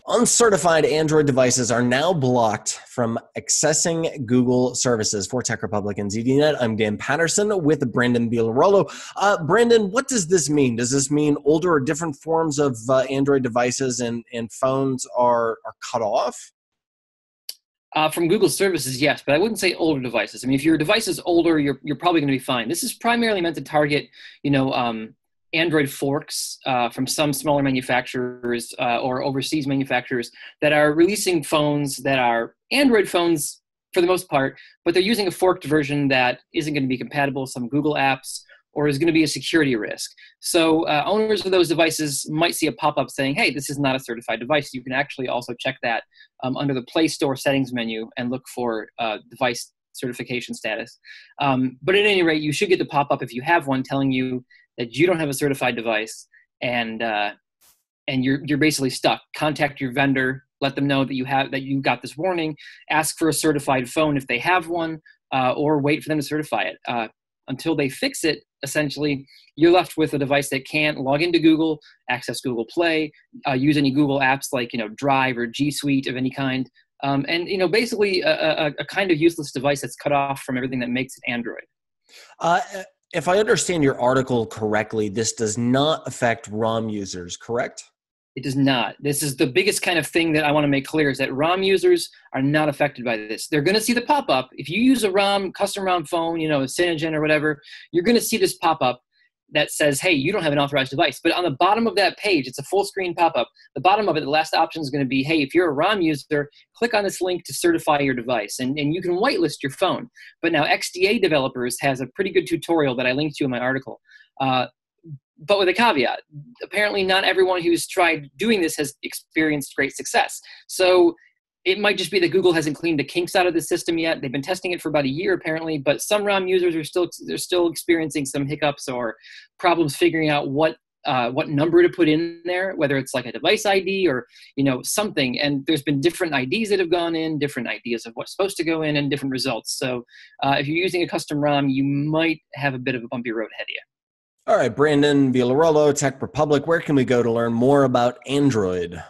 Uncertified Android devices are now blocked from accessing Google services. For TechRepublic and ZDNet, I'm Dan Patterson with Brandon Vigliarolo. Brandon, what does this mean? Does this mean older or different forms of Android devices and phones are cut off? From Google services, yes, but I wouldn't say older devices. I mean, if your device is older, you're probably going to be fine. This is primarily meant to target, Android forks from some smaller manufacturers or overseas manufacturers that are releasing phones that are Android phones for the most part, but they're using a forked version that isn't going to be compatible with some Google apps or is going to be a security risk. So owners of those devices might see a pop-up saying, hey, this is not a certified device. You can actually also check that under the Play Store settings menu and look for device certification status. But at any rate, you should get the pop-up if you have one telling you that you don't have a certified device and you're basically stuck. Contact your vendor, let them know that you got this warning, ask for a certified phone if they have one, or wait for them to certify it. Until they fix it, essentially, you're left with a device that can't log into Google, access Google Play, use any Google apps like Drive or G Suite of any kind, and basically a kind of useless device that's cut off from everything that makes it Android. If I understand your article correctly, this does not affect ROM users, correct? It does not. This is the biggest kind of thing that I want to make clear is that ROM users are not affected by this. They're going to see the pop-up. If you use a ROM, custom ROM phone, a Cyanogen or whatever, you're going to see this pop-up that says, hey, you don't have an authorized device. But on the bottom of that page, it's a full screen pop-up. The bottom of it, the last option is going to be, hey, if you're a ROM user, click on this link to certify your device. And you can whitelist your phone. But now XDA Developers has a pretty good tutorial that I linked to in my article. But with a caveat, apparently not everyone who's tried doing this has experienced great success. So it might just be that Google hasn't cleaned the kinks out of the system yet. They've been testing it for about a year apparently, but some ROM users are still experiencing some hiccups or problems figuring out what number to put in there, whether it's like a device ID or something. And there's been different IDs that have gone in, different ideas of what's supposed to go in, and different results. So if you're using a custom ROM, you might have a bit of a bumpy road ahead of you. All right, Brandon Vigliarolo, TechRepublic. Where can we go to learn more about Android?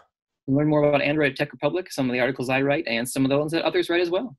Learn more about Android at TechRepublic, some of the articles I write, and some of the ones that others write as well.